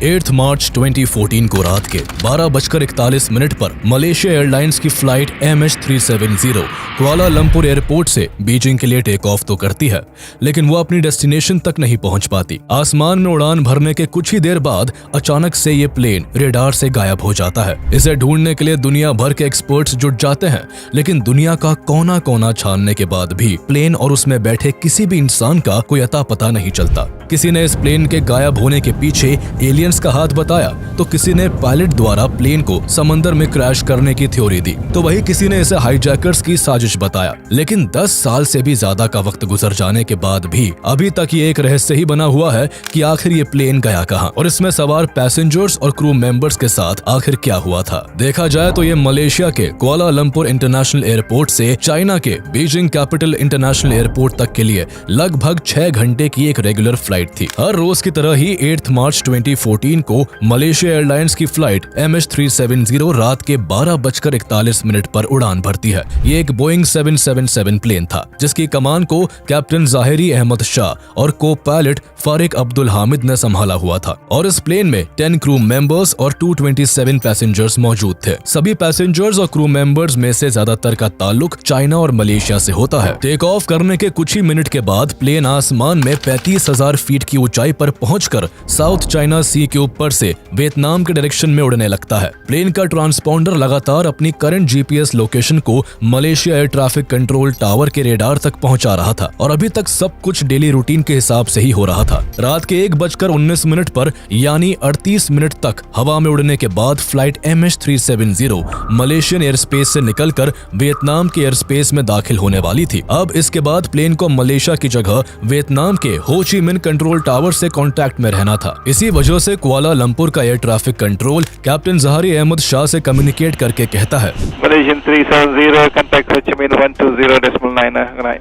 8 मार्च 2014 को रात के 12:41 पर मलेशिया एयरलाइंस की फ्लाइट MH370 कुआलालंपुर एयरपोर्ट से बीजिंग के लिए टेक ऑफ तो करती है, लेकिन वो अपनी डेस्टिनेशन तक नहीं पहुंच पाती। आसमान में उड़ान भरने के कुछ ही देर बाद अचानक से ये प्लेन रेडार से गायब हो जाता है। इसे ढूंढने के लिए दुनिया भर के एक्सपर्ट्स जुट जाते हैं, लेकिन दुनिया का कोना कोना छानने के बाद भी प्लेन और उसमें बैठे किसी भी इंसान का कोई अता पता नहीं चलता। किसी ने इस प्लेन के गायब होने के पीछे एलियंस का हाथ बताया, तो किसी ने पायलट द्वारा प्लेन को समंदर में क्रैश करने की थ्योरी दी, तो वही किसी ने इसे हाईजैकर्स की साजिश बताया। लेकिन 10 साल से भी ज्यादा का वक्त गुजर जाने के बाद भी अभी तक ये एक रहस्य ही बना हुआ है कि आखिर ये प्लेन गया कहाँ और इसमें सवार पैसेंजर्स और क्रू मेंबर्स के साथ आखिर क्या हुआ था। देखा जाए तो ये मलेशिया के कुआलालंपुर इंटरनेशनल एयरपोर्ट से चाइना के बीजिंग कैपिटल इंटरनेशनल एयरपोर्ट तक के लिए लगभग 6 घंटे की एक रेगुलर फ्लाइट थी। हर रोज की तरह ही 8 मार्च 2014 को मलेशिया एयरलाइंस की फ्लाइट MH370 रात के 12:41 पर उड़ान भरती है। ये एक बोइंग 777 प्लेन था, जिसकी कमान को कैप्टन जाहिरी अहमद शाह और को पायलट फारिक अब्दुल हामिद ने संभाला हुआ था। और इस प्लेन में 10 क्रू मेंबर्स और 227 पैसेंजर्स मौजूद थे। सभी पैसेंजर्स और क्रू मेंबर्स में से ज्यादातर का ताल्लुक चाइना और मलेशिया से होता है। टेक ऑफ करने के कुछ ही मिनट के बाद प्लेन आसमान में 35,000 फीट की ऊंचाई पर पहुंचकर साउथ चाइना सी के ऊपर से वियतनाम के डायरेक्शन में उड़ने लगता है। प्लेन का ट्रांसपॉन्डर लगातार अपनी करंट GPS लोकेशन को Malaysia air traffic control tower के रेडार तक पहुंचा रहा था और अभी तक सब कुछ डेली रूटीन के हिसाब से ही हो रहा था। रात के 1:19 पर यानी 38 मिनट तक हवा में उड़ने के बाद flight MH370 Malaysian air space से निकलकर वियतनाम के एयर स्पेस में दाखिल होने वाली थी। अब इसके बाद प्लेन को मलेशिया की जगह वियतनाम के हो ची मिन कंट्रोल टावर से कांटेक्ट में रहना था। इसी वजह से कुआलालंपुर का air traffic control captain Zaharie Ahmad Shah से कम्युनिकेट करके कहता है, Malaysian 370 contact Ho Chi Minh 120.9.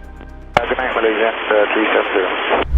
Good night, Malaysian 370.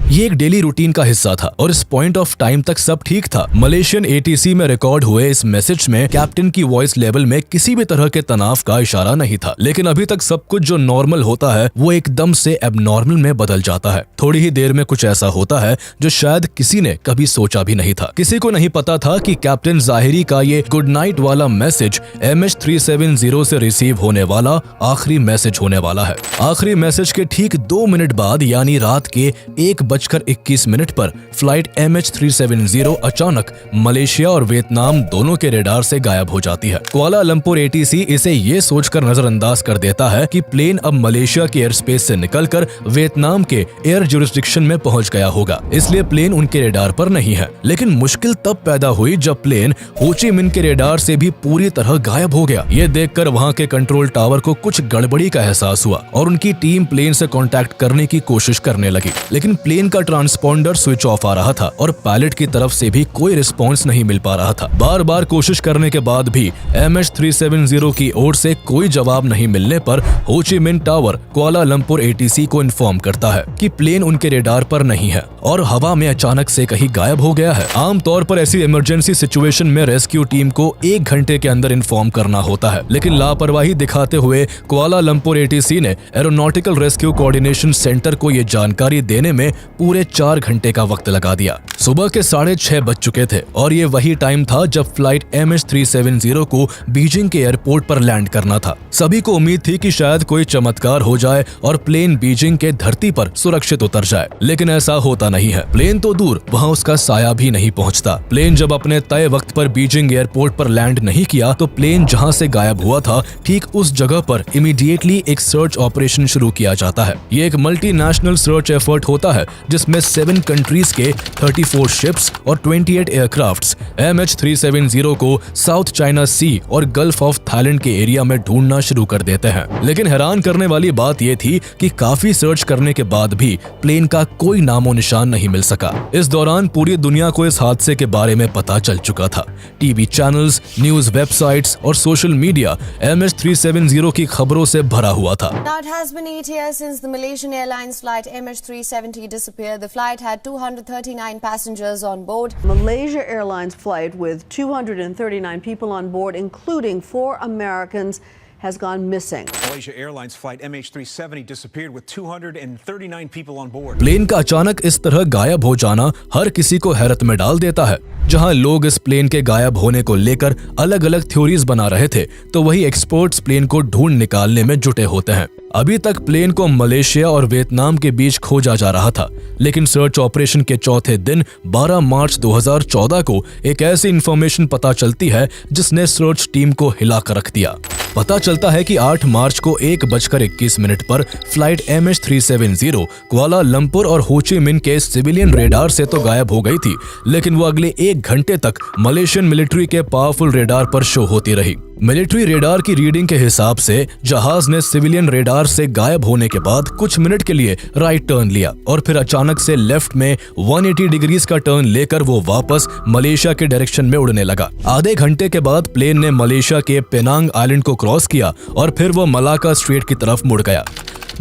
ये एक डेली रूटीन का हिस्सा था और इस पॉइंट ऑफ टाइम तक सब ठीक था। मलेशियन ATC में रिकॉर्ड हुए इस मैसेज में कैप्टन की वॉइस लेवल में किसी भी तरह के तनाव का इशारा नहीं था, लेकिन अभी तक सब कुछ जो नॉर्मल होता है वो एकदम से एबनॉर्मल में बदल जाता है। थोड़ी ही देर में कुछ ऐसा होता है जो शायद किसी ने कभी सोचा भी नहीं था। किसी को नहीं पता था कि कैप्टन जाहिरी का ये गुड नाइट वाला मैसेज MH370 से रिसीव होने वाला आखिरी मैसेज होने वाला है। आखिरी मैसेज के ठीक 2 मिनट बाद यानी रात के 1:21 पर फ्लाइट MH370 अचानक मलेशिया और वियतनाम दोनों के रेडार से गायब हो जाती है। कुआलालंपुर ATC इसे ये सोचकर नजरअंदाज कर देता है कि प्लेन अब मलेशिया के एयर स्पेस से निकलकर वियतनाम के एयर जुरिस्डिक्शन में पहुंच गया होगा, इसलिए प्लेन उनके रेडार पर नहीं है। लेकिन मुश्किल तब पैदा हुई जब प्लेन हो ची मिन के रेडार से भी पूरी तरह गायब हो गया। ये देखकर वहां के कंट्रोल टावर को कुछ गड़बड़ी का एहसास हुआ और उनकी टीम प्लेन से कांटेक्ट करने की कोशिश करने लगी, लेकिन प्लेन का ट्रांसपॉन्डर स्विच ऑफ आ रहा था और पायलट की तरफ से भी कोई रिस्पॉन्स नहीं मिल पा रहा था। बार बार कोशिश करने के बाद भी MH370 की ओर से कोई जवाब नहीं मिलने पर हो ची मिन टावर कुआलालंपुर ATC को इन्फॉर्म करता है कि प्लेन उनके रेडार पर नहीं है और हवा में अचानक से कहीं गायब हो गया है। आमतौर पर ऐसी इमरजेंसी सिचुएशन में रेस्क्यू टीम को 1 घंटे के अंदर इन्फॉर्म करना होता है, लेकिन लापरवाही दिखाते हुए कुआलालंपुर ATC ने एरोनॉटिकल रेस्क्यू कोऑर्डिनेशन सेंटर को ये जानकारी देने में पूरे 4 घंटे का वक्त लगा दिया। सुबह के 6:30 बज चुके थे और ये वही टाइम था जब फ्लाइट MH370 को बीजिंग के एयरपोर्ट पर लैंड करना था। सभी को उम्मीद थी कि शायद कोई चमत्कार हो जाए और प्लेन बीजिंग के धरती पर सुरक्षित उतर जाए, लेकिन ऐसा होता नहीं है। प्लेन तो दूर, वहाँ उसका साया भी नहीं पहुँचता। प्लेन जब अपने तय वक्त पर बीजिंग एयरपोर्ट पर लैंड नहीं किया तो प्लेन जहाँ से गायब हुआ था ठीक उस जगह पर इमीडिएटली एक सर्च ऑपरेशन शुरू किया जाता है। ये एक मल्टीनेशनल सर्च एफर्ट होता है जिसमें 7 कंट्रीज के 34 शिप्स और 28 एयरक्राफ्ट्स MH370 को साउथ चाइना सी और गल्फ ऑफ थाईलैंड के एरिया में ढूंढना शुरू कर देते हैं। लेकिन हैरान करने वाली बात यह थी कि काफी सर्च करने के बाद भी प्लेन का कोई नामो निशान नहीं मिल सका। इस दौरान पूरी दुनिया को इस हादसे के बारे में पता चल चुका था। टीवी चैनल्स, न्यूज वेबसाइट्स और सोशल मीडिया MH370 की खबरों से भरा हुआ था। Now it has been 8 years since the Malaysian Airlines flight MH370 disappeared. The flight had 239 passengers on board. Malaysia Airlines flight with 239 people on board, including 4 Americans, has gone missing. Malaysia Airlines flight MH370 disappeared with 239 people on board. Plane का अचानक इस तरह गायब हो जाना हर किसी को हैरत में डाल देता है। जहां लोग इस प्लेन के गायब होने को लेकर अलग अलग थ्योरीज बना रहे थे, तो वही एक्सपर्ट्स प्लेन को ढूंढ निकालने में जुटे होते हैं। अभी तक प्लेन को मलेशिया और वियतनाम के बीच खोजा जा रहा था, लेकिन सर्च ऑपरेशन के चौथे दिन 12 मार्च 2014 को एक ऐसी इंफॉर्मेशन पता चलती है जिसने सर्च टीम को हिला कर रख दिया। पता चलता है कि 8 मार्च को 1:21 पर फ्लाइट MH370 कुआलालंपुर और हो ची मिन्ह के सिविलियन रेडार से तो गायब हो गई थी, लेकिन वो अगले 1 घंटे तक मलेशियन मिलिट्री के पावरफुल रेडार पर शो होती रही। मिलिट्री रेडार की रीडिंग के हिसाब से जहाज ने सिविलियन रेडार से गायब होने के बाद कुछ मिनट के लिए राइट टर्न लिया और फिर अचानक से लेफ्ट में 180 डिग्रीज का टर्न लेकर वो वापस मलेशिया के डायरेक्शन में उड़ने लगा। आधे घंटे के बाद प्लेन ने मलेशिया के पेनांग आइलैंड को क्रॉस किया और फिर वो मलाका स्ट्रेट की तरफ मुड़ गया।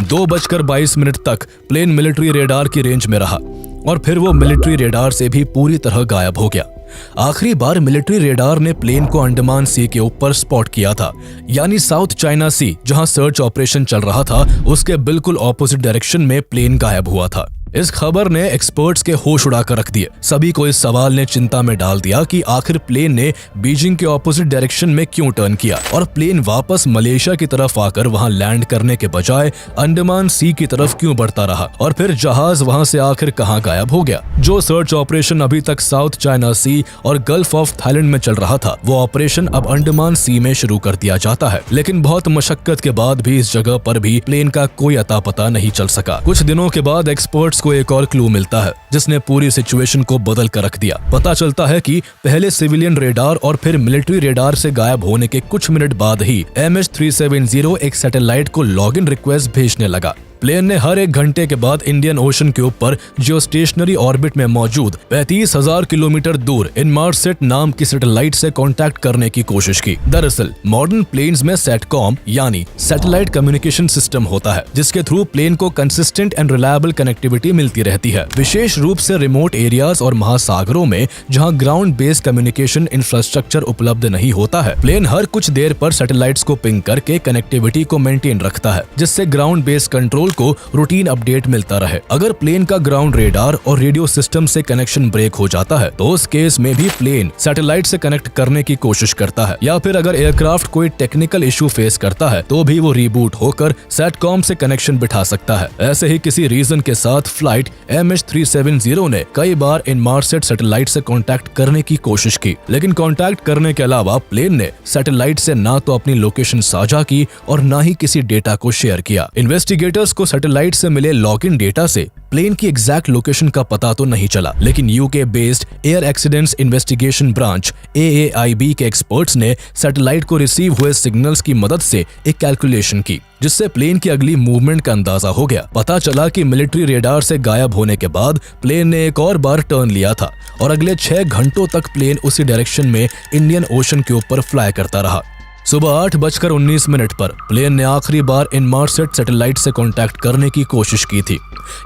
2:22 तक प्लेन मिलिट्री रेडार की रेंज में रहा और फिर वो मिलिट्री रेडार से भी पूरी तरह गायब हो गया। आखिरी बार मिलिट्री रेडार ने प्लेन को अंडमान सी के ऊपर स्पॉट किया था, यानी साउथ चाइना सी, जहां सर्च ऑपरेशन चल रहा था उसके बिल्कुल ऑपोजिट डायरेक्शन में प्लेन गायब हुआ था। इस खबर ने एक्सपर्ट्स के होश उड़ाकर रख दिए। सभी को इस सवाल ने चिंता में डाल दिया कि आखिर प्लेन ने बीजिंग के ऑपोजिट डायरेक्शन में क्यों टर्न किया और प्लेन वापस मलेशिया की तरफ आकर वहां लैंड करने के बजाय अंडमान सी की तरफ क्यों बढ़ता रहा और फिर जहाज वहां से आखिर कहां गायब हो गया। जो सर्च ऑपरेशन अभी तक साउथ चाइना सी और गल्फ ऑफ थाईलैंड में चल रहा था, वो ऑपरेशन अब अंडमान सी में शुरू कर दिया जाता है। लेकिन बहुत मशक्कत के बाद भी इस जगह पर भी प्लेन का कोई अता पता नहीं चल सका। कुछ दिनों के बाद एक्सपर्ट्स को एक और क्लू मिलता है जिसने पूरी सिचुएशन को बदल कर रख दिया। पता चलता है कि पहले सिविलियन रेडार और फिर मिलिट्री रेडार से गायब होने के कुछ मिनट बाद ही MH370 एक सैटेलाइट को लॉगिन रिक्वेस्ट भेजने लगा। प्लेन ने हर 1 घंटे के बाद इंडियन ओशन के ऊपर जियोस्टेशनरी ऑर्बिट में मौजूद 35,000 किलोमीटर दूर इनमार्सेट नाम की सैटेलाइट से कांटेक्ट करने की कोशिश की। दरअसल मॉडर्न प्लेन्स में सैटकॉम यानी सैटेलाइट कम्युनिकेशन सिस्टम होता है, जिसके थ्रू प्लेन को कंसिस्टेंट एंड रिलायबल कनेक्टिविटी मिलती रहती है, विशेष रूप से रिमोट एरियाज और महासागरों में जहां ग्राउंड बेस्ड कम्युनिकेशन इंफ्रास्ट्रक्चर उपलब्ध नहीं होता है। प्लेन हर कुछ देर पर सैटेलाइट्स को पिंग करके कनेक्टिविटी को मेंटेन रखता है, जिससे ग्राउंड बेस्ड कंट्रोल को रूटीन अपडेट मिलता रहे। अगर प्लेन का ग्राउंड रेडार और रेडियो सिस्टम से कनेक्शन ब्रेक हो जाता है तो उस केस में भी प्लेन सैटेलाइट से कनेक्ट करने की कोशिश करता है, या फिर अगर एयरक्राफ्ट कोई टेक्निकल इशू फेस करता है तो भी वो रीबूट होकर सैटकॉम से कनेक्शन बिठा सकता है। ऐसे ही किसी रीजन के साथ फ्लाइट MH370 ने कई बार इनमार्सेट सैटेलाइट से कांटेक्ट करने की कोशिश की, लेकिन कांटेक्ट करने के अलावा प्लेन ने सैटेलाइट से ना तो अपनी लोकेशन साझा की और ना ही किसी डेटा को शेयर किया। इन्वेस्टिगेटर्स को सैटेलाइट से मिले लॉगिन डेटा से प्लेन की एग्जैक्ट लोकेशन का पता तो नहीं चला, लेकिन UK based air accidents investigation branch AAIB के एक्सपर्ट्स ने सैटेलाइट को रिसीव हुए सिग्नल्स की मदद से एक कैलकुलेशन की, जिससे प्लेन की अगली मूवमेंट का अंदाजा हो गया। पता चला कि मिलिट्री रेडार से गायब होने के बाद प्लेन ने एक और बार टर्न लिया था और अगले 6 घंटों तक प्लेन उसी डायरेक्शन में इंडियन ओशन के ऊपर फ्लाई करता रहा। सुबह 8:19 पर प्लेन ने आखिरी बार इनमार्सेट सैटेलाइट से कांटेक्ट करने की कोशिश की थी,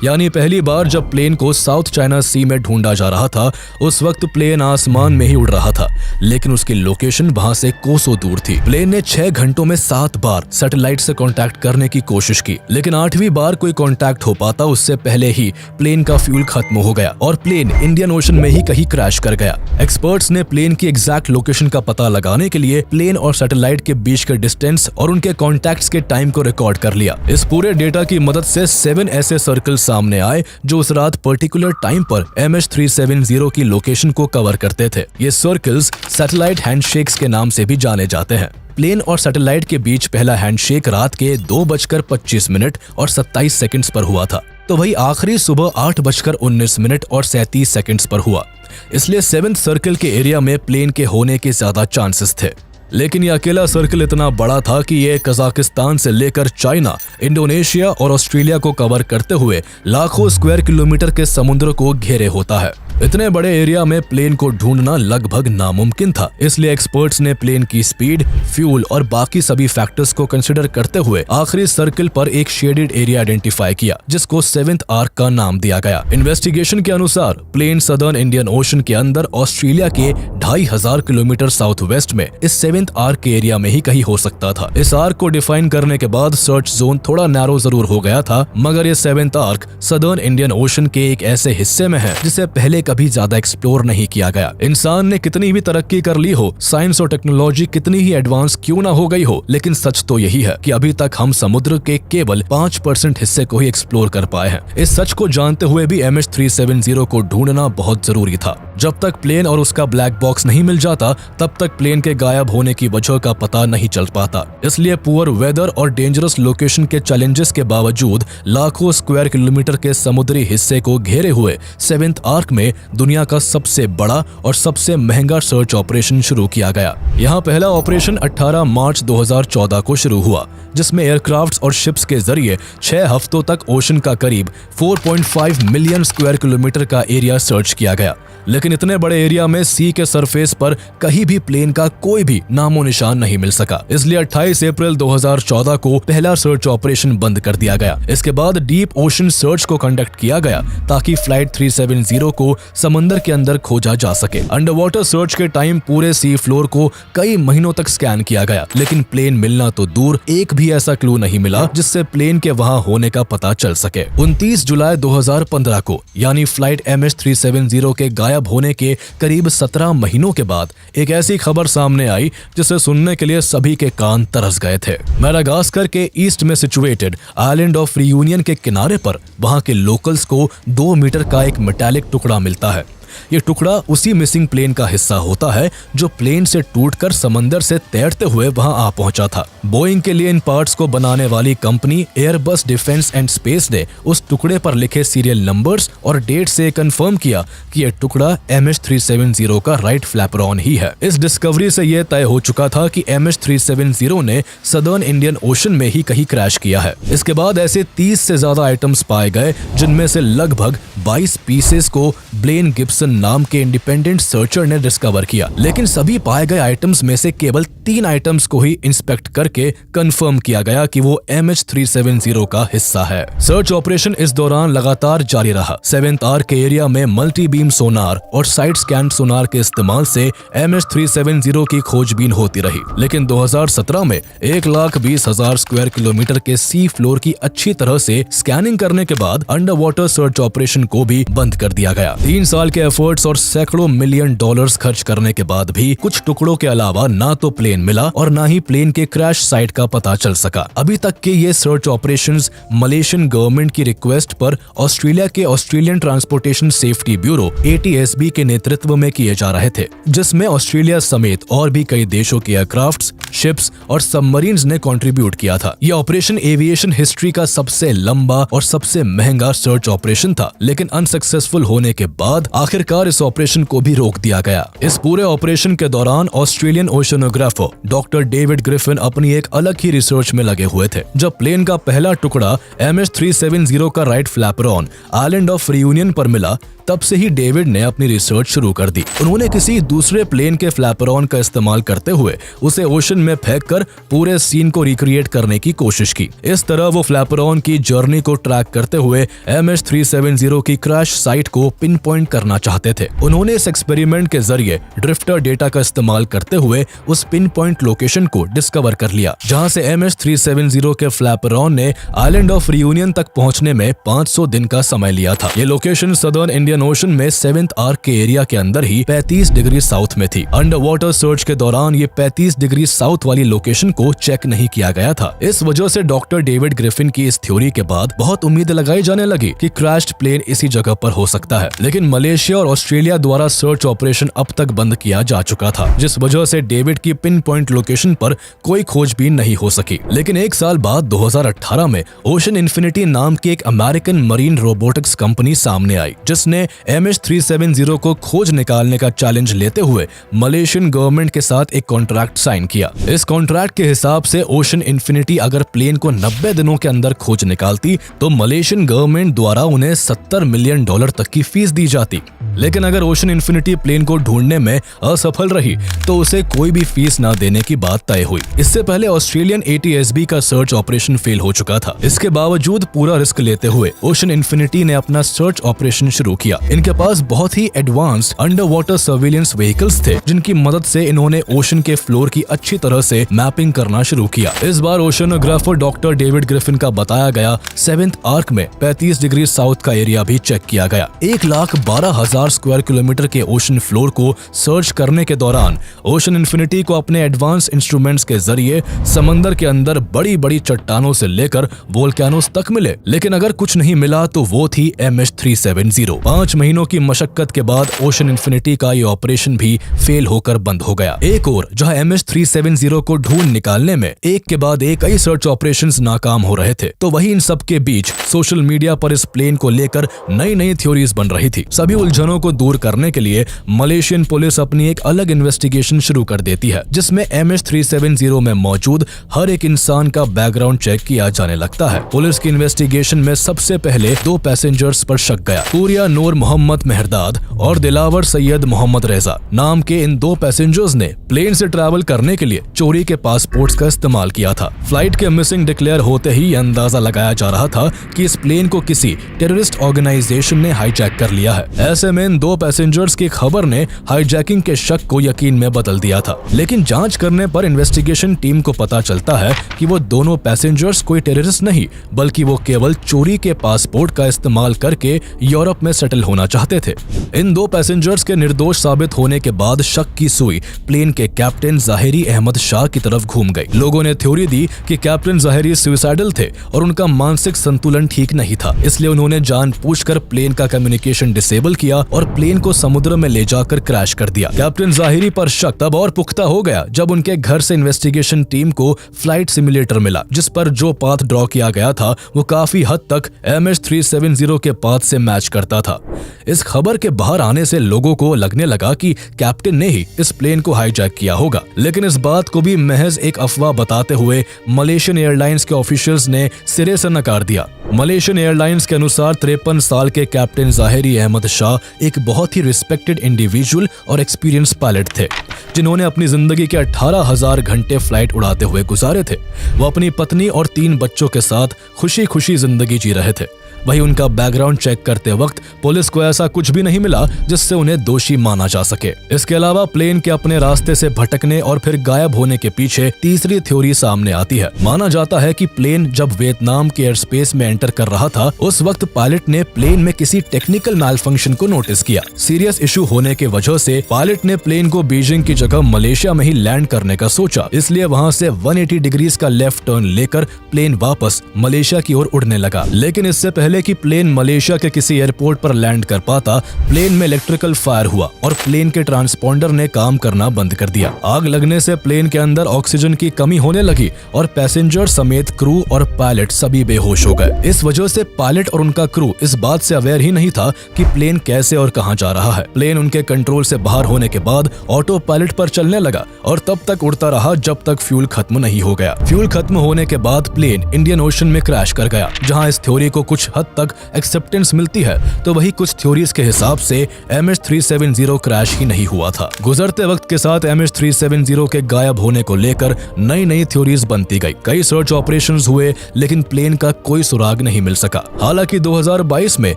यानी पहली बार जब प्लेन को साउथ चाइना सी में ढूंढा जा रहा था उस वक्त प्लेन आसमान में ही उड़ रहा था, लेकिन उसकी लोकेशन वहां से कोसों दूर थी। प्लेन ने 6 घंटों में 7 बार सैटेलाइट से कांटेक्ट करने की कोशिश की, लेकिन 8वीं बार कोई कांटेक्ट हो पाता उससे पहले ही प्लेन का फ्यूल खत्म हो गया और प्लेन इंडियन ओशन में ही कहीं क्रैश कर गया। एक्सपर्ट्स ने प्लेन की एग्जैक्ट लोकेशन का पता लगाने के लिए प्लेन और सैटेलाइट के बीच के डिस्टेंस और उनके कॉन्टैक्ट्स के टाइम को रिकॉर्ड कर लिया। इस पूरे डेटा की मदद से 7 ऐसे सर्कल सामने आए जो उस रात पर्टिकुलर टाइम पर MH370 की लोकेशन को कवर करते थे। ये सर्कल्स सैटेलाइट हैंडशेक्स के नाम से भी जाने जाते हैं। प्लेन और सैटेलाइट के बीच पहला हैंडशेक रात के 2:25 और 27 सेकंड्स पर हुआ था, तो वही आखिरी सुबह 8:19 और 37 सेकंड्स पर हुआ। इसलिए 7th सर्कल के एरिया में प्लेन के होने के ज्यादा चांसेस थे। लेकिन ये अकेला सर्कल इतना बड़ा था कि ये कजाकिस्तान से लेकर चाइना, इंडोनेशिया और ऑस्ट्रेलिया को कवर करते हुए लाखों स्क्वायर किलोमीटर के समुद्र को घेरे होता है। इतने बड़े एरिया में प्लेन को ढूंढना लगभग नामुमकिन था, इसलिए एक्सपर्ट्स ने प्लेन की स्पीड, फ्यूल और बाकी सभी फैक्टर्स को कंसिडर करते हुए आखिरी सर्किल पर एक शेडेड एरिया आइडेंटिफाई किया, जिसको 7th आर्क का नाम दिया गया। इन्वेस्टिगेशन के अनुसार प्लेन सदर्न इंडियन ओशन के अंदर ऑस्ट्रेलिया के 2500 किलोमीटर साउथ वेस्ट में इस 7th आर्क के एरिया में ही कहीं हो सकता था। इस आर्क को डिफाइन करने के बाद सर्च जोन थोड़ा नैरो जरूर हो गया था, मगर ये 7th arc southern Indian ocean के एक ऐसे हिस्से में है जिसे पहले कभी ज्यादा एक्सप्लोर नहीं किया गया। इंसान ने कितनी भी तरक्की कर ली हो, साइंस और टेक्नोलॉजी कितनी ही एडवांस क्यों ना हो गई हो, लेकिन सच तो यही है कि अभी तक हम समुद्र के केवल 5% हिस्से को ही एक्सप्लोर कर पाए हैं। इस सच को जानते हुए भी MH370 को ढूंढना बहुत जरूरी था। जब तक प्लेन और उसका ब्लैक बॉक्स नहीं मिल जाता, तब तक प्लेन के गायब होने की वजह का पता नहीं चल पाता। इसलिए पुअर वेदर और डेंजरस लोकेशन के चैलेंजेस के बावजूद लाखों स्क्वायर किलोमीटर के समुद्री हिस्से को घेरे हुए 7th आर्क में दुनिया का सबसे बड़ा और सबसे महंगा सर्च ऑपरेशन शुरू किया गया। यहाँ पहला ऑपरेशन 18 मार्च 2014 को शुरू हुआ, जिसमें एयरक्राफ्ट्स और शिप्स के जरिए 6 हफ्तों तक ओशन का करीब 4.5 मिलियन स्क्वायर किलोमीटर का एरिया सर्च किया गया। लेकिन इतने बड़े एरिया में सी के सरफेस पर कहीं भी प्लेन का कोई भी नामो निशान नहीं मिल सका। इसलिए 28 अप्रैल 2014 को पहला सर्च ऑपरेशन बंद कर दिया गया। इसके बाद डीप ओशन सर्च को कंडक्ट किया गया ताकि फ्लाइट 370 को समंदर के अंदर खोजा जा सके। अंडर वाटर सर्च के टाइम पूरे सी फ्लोर को कई महीनों तक स्कैन किया गया, लेकिन प्लेन मिलना तो दूर, एक भी ऐसा क्लू नहीं मिला जिससे प्लेन के वहां होने का पता चल सके। 29 जुलाई 2015 को यानी फ्लाइट MH370 के गायब होने के करीब 17 महीनों के बाद एक ऐसी खबर सामने आई जिसे सुनने के लिए सभी के कान तरस गए थे। मैडागास्कर के ईस्ट में सिचुएटेड आइलैंड ऑफ रियूनियन के किनारे पर वहां के लोकल्स को 2 मीटर का एक मेटालिक टुकड़ा मिलता है। ये टुकड़ा उसी मिसिंग प्लेन का हिस्सा होता है जो प्लेन से टूटकर समंदर से तैरते हुए वहां आ पहुंचा था। बोइंग के लिए इन पार्ट्स को बनाने वाली company Airbus defence and space ने उस टुकड़े पर लिखे सीरियल नंबर्स और डेट से कंफर्म किया कि यह टुकड़ा MH370 का राइट फ्लैपरॉन ही है। इस डिस्कवरी से यह तय हो चुका था कि MH370 ने सदर्न इंडियन ओशन में ही कहीं क्रैश किया है। इसके बाद ऐसे 30 से ज्यादा आइटम्स पाए गए, जिनमें से लगभग 22 पीसेस को ब्लेन गिब्सन नाम के इंडिपेंडेंट सर्चर ने डिस्कवर किया। लेकिन सभी पाए गए आइटम्स में से केवल 3 आइटम्स को ही इंस्पेक्ट करके कंफर्म किया गया कि वो MH370 का हिस्सा है। सर्च ऑपरेशन इस दौरान लगातार जारी रहा। 7th आर्क के एरिया में मल्टी बीम सोनार और साइड स्कैन सोनार के इस्तेमाल से MH370 की खोजबीन होती रही। लेकिन 2017 में 1,20,000 स्क्वायर किलोमीटर के सी फ्लोर की अच्छी तरह से स्कैनिंग करने के बाद अंडर वाटर सर्च ऑपरेशन को भी बंद कर दिया गया। 3 साल के एफर्ट्स और सैकड़ों मिलियन डॉलर्स खर्च करने के बाद भी कुछ टुकड़ों के अलावा ना तो प्लेन मिला और ना ही प्लेन के क्रैश साइट का पता चल सका। अभी तक के ये सर्च ऑपरेशंस मलेशियन गवर्नमेंट की रिक्वेस्ट पर ऑस्ट्रेलिया के Australian transportation safety bureau ATSB के नेतृत्व में किए जा रहे थे, जिसमें ऑस्ट्रेलिया समेत और भी कई देशों के एयरक्राफ्ट्स, शिप्स और सबमरीन्स ने कंट्रीब्यूट किया था। यह ऑपरेशन एविएशन हिस्ट्री का सबसे लंबा और सबसे महंगा सर्च ऑपरेशन था, लेकिन अनसक्सेसफुल होने के बाद आखिरकार इस ऑपरेशन को भी रोक दिया गया। इस पूरे ऑपरेशन के दौरान ऑस्ट्रेलियन ओशनोग्राफर डॉक्टर डेविड ग्रिफिन अपनी एक अलग ही रिसर्च में लगे हुए थे। जब प्लेन का पहला टुकड़ा MH370 का राइट फ्लैपरॉन आइलैंड ऑफ रियूनियन पर मिला, तब से ही डेविड ने अपनी रिसर्च शुरू कर दी। उन्होंने किसी दूसरे प्लेन के फ्लैपरॉन का इस्तेमाल करते हुए उसे ओशन में फेंककर पूरे सीन को रिक्रिएट करने की कोशिश की। इस तरह वो फ्लैपरॉन की जर्नी को ट्रैक करते हुए MH370 की क्रैश साइट को पिन पॉइंट करना चाहते थे। उन्होंने इस एक्सपेरिमेंट के जरिए ड्रिफ्टर डेटा का इस्तेमाल करते हुए उस पिन पॉइंट लोकेशन को डिस्कवर कर लिया, जहां से MH370 के फ्लैपरॉन ने आइलैंड ऑफ रियूनियन तक पहुंचने में 500 दिन का समय लिया था। ये लोकेशन सदर्न इंडियन ओशन में 7th आर्क के एरिया के अंदर ही 35 डिग्री साउथ में थी। अंडर वाटर सर्च के दौरान ये 35 डिग्री साउथ वाली लोकेशन को चेक नहीं किया गया था। इस वजह से डॉक्टर डेविड ग्रिफिन की इस थ्योरी के बाद बहुत उम्मीद लगाई जाने लगी कि क्रैश्ड प्लेन इसी जगह पर हो सकता है। लेकिन मलेशिया और ऑस्ट्रेलिया द्वारा सर्च ऑपरेशन अब तक बंद किया जा चुका था, जिस वजह से डेविड की पिन पॉइंट लोकेशन पर कोई खोजबीन नहीं हो सकी। लेकिन एक साल बाद 2018 में ओशन इन्फिनिटी नाम की एक अमेरिकन मरीन रोबोटिक्स कंपनी सामने आई, जिसने MH370 को खोज निकालने का चैलेंज लेते हुए मलेशियन गवर्नमेंट के साथ एक कॉन्ट्रैक्ट साइन किया। इस कॉन्ट्रैक्ट के हिसाब से ओशन इन्फिनिटी अगर प्लेन को 90 दिनों के अंदर खोज निकालती तो मलेशियन गवर्नमेंट द्वारा उन्हें $70 मिलियन तक की फीस दी जाती। लेकिन अगर ओशन इन्फिनिटी प्लेन को ढूंढने में असफल रही तो उसे कोई भी फीस न देने की बात तय हुई। इससे पहले ऑस्ट्रेलियन ATSB का सर्च ऑपरेशन फेल हो चुका था। इसके बावजूद पूरा रिस्क लेते हुए ओशन इन्फिनिटी ने अपना सर्च ऑपरेशन शुरू किया। इनके पास बहुत ही advanced under water surveillance vehicles थे जिनकी मदद से इन्होंने ओशन के फ्लोर की अच्छी तरह से मैपिंग करना शुरू किया। इस बार ओशनोग्राफर डॉक्टर डेविड ग्रिफिन का बताया गया 7th आर्क में 35 डिग्री साउथ का एरिया भी चेक किया गया। 1,12,000 स्क्वायर किलोमीटर के ओशन फ्लोर को सर्च करने के दौरान ओशन इन्फिनिटी को अपने एडवांस इंस्ट्रूमेंट्स के जरिए समंदर के अंदर बड़ी बड़ी चट्टानों से लेकर वोल्केनोस तक मिले। लेकिन अगर कुछ नहीं मिला तो वो थी MH370। 5 महीनों की मशक्कत के बाद ओशन इन्फिनिटी का ये ऑपरेशन भी फेल होकर बंद हो गया। एक और जहां MH370 को ढूंढ निकालने में एक के बाद एक कई सर्च ऑपरेशंस नाकाम हो रहे थे, तो वहीं इन सब के बीच सोशल मीडिया पर इस प्लेन को लेकर नई नई थ्योरीज बन रही थी। सभी उलझनों को दूर करने के लिए मलेशियन पुलिस अपनी एक अलग इन्वेस्टिगेशन शुरू कर देती है जिसमें MH370 में मौजूद हर एक इंसान का बैकग्राउंड चेक किया जाने लगता है। पुलिस की इन्वेस्टिगेशन में सबसे पहले 2 पैसेंजर्स पर शक गया। पूरिया नूर मोहम्मद मेहरदाद और दिलावर सैयद मोहम्मद रेजा नाम के इन 2 पैसेंजर्स ने प्लेन से ट्रैवल करने के लिए चोरी के पासपोर्ट्स का इस्तेमाल किया था। फ्लाइट के मिसिंग डिक्लेयर होते ही अंदाजा लगाया जा रहा था कि इस प्लेन को किसी टेररिस्ट ऑर्गेनाइजेशन ने हाईजैक कर लिया है। ऐसे में इन 2 पैसेंजर्स की खबर ने हाईजैकिंग के शक को यकीन में बदल दिया था। लेकिन जांच करने पर इन्वेस्टिगेशन टीम को पता चलता है कि वो दोनों पैसेंजर्स कोई टेररिस्ट नहीं बल्कि वो केवल चोरी के पासपोर्ट का इस्तेमाल करके यूरोप में सेटल होना चाहते थे। इन 2 पैसेंजर्स के निर्दोष साबित होने के बाद शक की सुई प्लेन के कैप्टन ज़ाहिरी अहमद शाह की तरफ घूम गई। लोगों ने थ्योरी दी कि कैप्टन ज़ाहिरी सुसाइडल थे और उनका मानसिक संतुलन ठीक नहीं था, इसलिए उन्होंने जानबूझकर प्लेन का कम्युनिकेशन डिसेबल किया और प्लेन को समुद्र में ले जाकर क्रैश कर दिया। कैप्टन ज़ाहिरी पर शक तब और पुख्ता हो गया जब उनके घर से इन्वेस्टिगेशन टीम को फ्लाइट सिमुलेटर मिला जिस पर जो पाथ ड्रॉ किया गया था वो काफी हद तक MH370 के पाथ से मैच करता था। इस खबर के बाहर आने से लोगों को लगने लगा कि कैप्टन ने ही इस प्लेन को हाईजैक किया होगा, लेकिन इस बात को भी महज एक अफवाह बताते हुए मलेशियन एयरलाइंस के ऑफिशियल्स ने सिरे से नकार दिया। मलेशियन एयरलाइंस के अनुसार 53 साल के कैप्टन ज़ाहिरी अहमद शाह एक बहुत ही रिस्पेक्टेड इंडिविजुअल और एक्सपीरियंस पायलट थे जिन्होंने अपनी जिंदगी के 18,000 घंटे फ्लाइट उड़ाते हुए गुजारे थे। वो अपनी पत्नी और 3 बच्चों के साथ खुशी खुशी जिंदगी जी रहे थे। वहीं उनका बैकग्राउंड चेक करते वक्त पुलिस को ऐसा कुछ भी नहीं मिला जिससे उन्हें दोषी माना जा सके। इसके अलावा प्लेन के अपने रास्ते से भटकने और फिर गायब होने के पीछे तीसरी थ्योरी सामने आती है। माना जाता है कि प्लेन जब वियतनाम के एयर स्पेस में एंटर कर रहा था उस वक्त पायलट ने प्लेन में किसी टेक्निकल मैलफंक्शन को नोटिस किया। सीरियस इशू होने के वजह से पायलट ने प्लेन को बीजिंग की जगह मलेशिया में ही लैंड करने का सोचा, इसलिए वहाँ से 180 डिग्रीज का लेफ्ट टर्न लेकर प्लेन वापस मलेशिया की ओर उड़ने लगा। लेकिन इससे पहले कि प्लेन मलेशिया के किसी एयरपोर्ट पर लैंड कर पाता, प्लेन में इलेक्ट्रिकल फायर हुआ और प्लेन के ट्रांसपोंडर ने काम करना बंद कर दिया। आग लगने से प्लेन के अंदर ऑक्सीजन की कमी होने लगी और पैसेंजर समेत क्रू और पायलट सभी बेहोश हो गए। इस वजह से पायलट और उनका क्रू इस बात से अवेयर ही नहीं था कि प्लेन कैसे और कहां जा रहा है। प्लेन उनके कंट्रोल से बाहर होने के बाद ऑटो पायलट पर चलने लगा और तब तक उड़ता रहा जब तक फ्यूल खत्म नहीं हो गया। फ्यूल खत्म होने के बाद प्लेन इंडियन ओशन में क्रैश कर गया। जहां इस थ्योरी को कुछ हद तक एक्सेप्टेंस मिलती है तो वही कुछ थ्योरीज के हिसाब से MH370 क्रैश ही नहीं हुआ था। गुजरते वक्त के साथ MH370 के गायब होने को लेकर नई नई थ्योरीज बनती गई। कई सर्च ऑपरेशंस हुए लेकिन प्लेन का कोई सुराग नहीं मिल सका। हालांकि 2022 में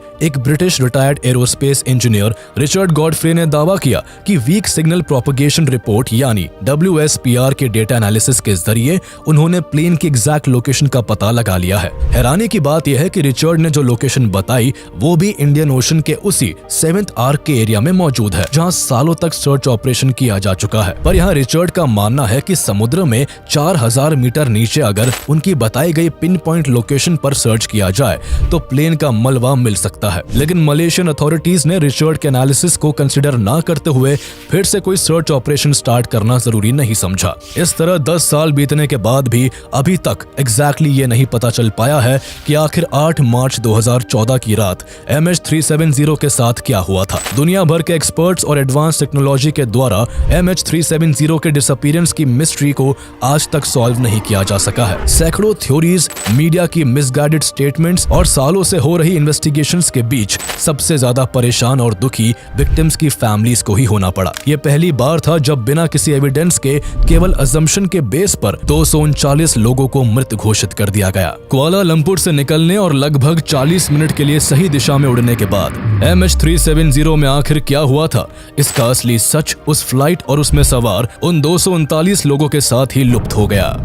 एक British retired aerospace engineer Richard Godfrey ने दावा किया कि वीक सिग्नल प्रोपगेशन रिपोर्ट यानी WSPR के डेटा एनालिसिस के जरिए उन्होंने प्लेन की एग्जैक्ट लोकेशन का पता लगा लिया है। हैरानी की बात यह है कि रिचर्ड ने जो लोकेशन बताई वो भी इंडियन ओशन के उसी 7th आर्क के एरिया में मौजूद है जहां सालों तक सर्च ऑपरेशन किया जा चुका है। पर यहाँ रिचर्ड का मानना है कि समुद्र में 4000 मीटर नीचे अगर उनकी बताई गई पिन पॉइंट लोकेशन पर सर्च किया जाए तो प्लेन का मलबा मिल सकता है। लेकिन मलेशियन अथॉरिटीज ने रिचर्ड के एनालिसिस को कंसिडर ना करते हुए फिर से कोई सर्च ऑपरेशन स्टार्ट करना जरूरी नहीं समझा। इस तरह 10 साल बीतने के बाद भी अभी तक एग्जैक्टली ये नहीं पता चल पाया है कि आखिर 8 मार्च 2014 की रात MH370 के साथ क्या हुआ था। दुनिया भर के एक्सपर्ट्स और एडवांस टेक्नोलॉजी के द्वारा MH370 के डिसअपीयरेंस की मिस्ट्री को आज तक सॉल्व नहीं किया जा सका है। सैकड़ों थ्योरीज, मीडिया की मिसगाइडेड स्टेटमेंट्स और सालों से हो रही इन्वेस्टिगेशंस के बीच सबसे ज्यादा परेशान और दुखी विक्टिम्स की फैमिलीज को ही होना पड़ा। ये पहली बार था जब बिना किसी एविडेंस के केवल अजम्पशन के बेस पर 239 लोगों को मृत घोषित कर दिया गया। कुआलालंपुर से निकलने और लगभग 40 मिनट के लिए सही दिशा में उड़ने के बाद MH370 में आखिर क्या हुआ था, इसका असली सच उस फ्लाइट और उसमें सवार उन 239 लोगों के साथ ही लुप्त हो गया।